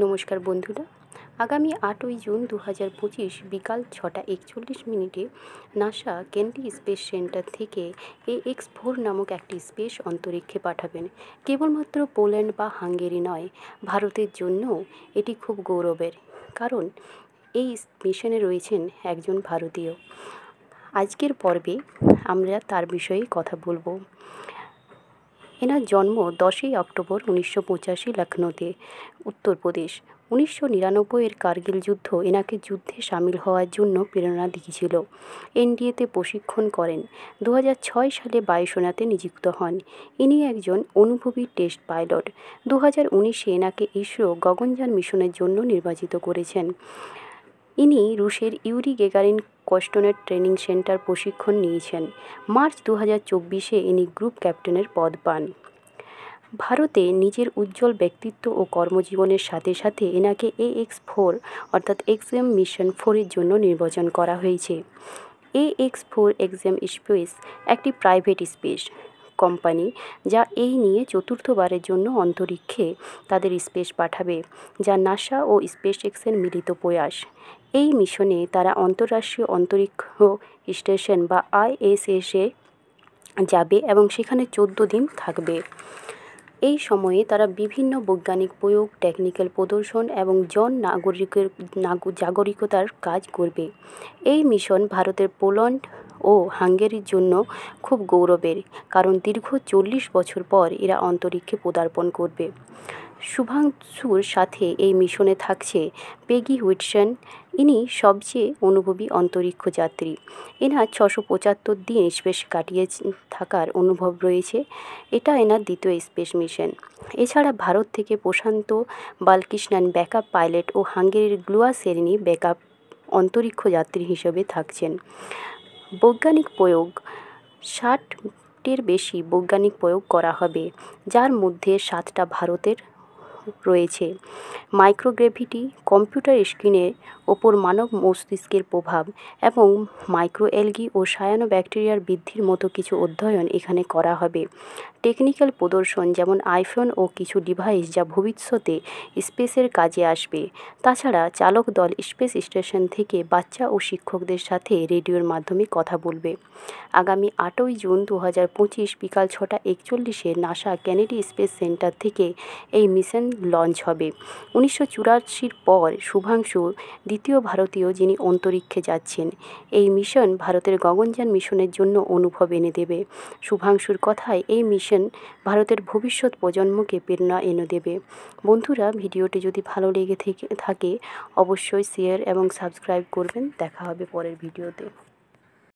নমস্কার বন্ধুরা, আগামী 8ই জুন 2025 বিকাল 6:41 নাসা কেনেডি স্পেস সেন্টার থেকে AX-4 নামক একটি স্পেস অন্তরিক্ষে পাঠাবেন। কেবলমাত্র পোল্যান্ড বা হাঙ্গেরি নয়, ভারতের জন্যও এটি খুব গৌরবের, কারণ এই মিশনে রয়েছেন একজন ভারতীয়। আজকের পর্বে আমরা তার বিষয়ে কথা বলবো। এনার জন্ম 10ই অক্টোবর 1985 লখনৌতে, উত্তরপ্রদেশ। 1999-এর কার্গিল যুদ্ধ এনাকে যুদ্ধে সামিল হওয়ার জন্য প্রেরণা দিয়েছিল। এনডিএতে প্রশিক্ষণ করেন। 2006 সালে বায়ুসেনাতে নিযুক্ত হন। ইনি একজন অনুভবী টেস্ট পাইলট। 2019-এ এনাকে ইসরো গগনযান মিশনের জন্য নির্বাচিত করেছেন। ইনি রুশের ইউরি গেগারিন কস্টনেট ট্রেনিং সেন্টার প্রশিক্ষণ নিয়েছেন। মার্চ 2024-এ ইনি গ্রুপ ক্যাপ্টেনের পদ পান। ভারতে নিজের উজ্জ্বল ব্যক্তিত্ব ও কর্মজীবনের সাথে সাথে এনাকে AX-4 অর্থাৎ এক্সএম মিশন 4-এর জন্য নির্বাচন করা হয়েছে। AX-4 এক্সএম স্পেস একটি প্রাইভেট স্পেস কোম্পানি, যা এই নিয়ে চতুর্থবারের জন্য অন্তরিক্ষে তাদের স্পেস পাঠাবে, যা নাসা ও স্পেস এক্সের মিলিত প্রয়াস। এই মিশনে তারা আন্তর্জাতিক অন্তরিক্ষ স্টেশন বা ISS-এ যাবে এবং সেখানে 14 দিন থাকবে। এই সময়ে তারা বিভিন্ন বৈজ্ঞানিক প্রয়োগ, টেকনিক্যাল প্রদর্শন এবং নাগরিকতার কাজ করবে। এই মিশন ভারতের পোল্যান্ড ও হাঙ্গেরির জন্য খুব গৌরবের, কারণ দীর্ঘ 40 বছর পর এরা অন্তরিক্ষে পদার্পণ করবে। শুভাংশুর সাথে এই মিশনে থাকছে পেগি হুইটসন। ইনি সবচেয়ে অনুভবী অন্তরিক্ষ যাত্রী। এনার 675 দিন স্পেস কাটিয়ে থাকার অনুভব রয়েছে। এটা এনার দ্বিতীয় স্পেস মিশন। এছাড়া ভারত থেকে প্রশান্ত বালকৃষ্ণন ব্যাকআপ পাইলট ও হাঙ্গেরির গ্লুয়া সেরেনি ব্যাকআপ অন্তরিক্ষ যাত্রী হিসেবে থাকছেন। বৈজ্ঞানিক প্রয়োগ 60-টির বেশি বৈজ্ঞানিক প্রয়োগ করা হবে, যার মধ্যে 7টা ভারতের রয়েছে। মাইক্রোগ্র্যাভিটি, কম্পিউটার স্ক্রিনের ওপর মানব মস্তিষ্কের প্রভাব এবং মাইক্রোএলগি ও সায়ানোব্যাকটেরিয়ার বৃদ্ধির মতো কিছু অধ্যয়ন এখানে করা হবে। টেকনিক্যাল প্রদর্শন, যেমন আইফোন ও কিছু ডিভাইস যা ভবিষ্যতে স্পেসের কাজে আসবে। তাছাড়া চালক দল স্পেস স্টেশন থেকে বাচ্চা ও শিক্ষকদের সাথে রেডিওর মাধ্যমে কথা বলবে। আগামী 8ই জুন 2025 বিকাল 6:41-এ নাসা কেনেডি স্পেস সেন্টার থেকে এই মিশন লঞ্চ হবে। 1984-র পর শুভাংশু দ্বিতীয় ভারতীয় যিনি অন্তরিক্ষে যাচ্ছেন। এই মিশন ভারতের গগনযান মিশনের জন্য অনুভব এনে দেবে। শুভাংশুর কথায় এই মিশন ভারতের ভবিষ্যৎ প্রজন্মকে প্রেরণা এনে দেবে। বন্ধুরা, ভিডিওটি যদি ভালো লেগে থাকে অবশ্যই শেয়ার এবং সাবস্ক্রাইব করবেন। দেখা হবে পরের ভিডিওতে।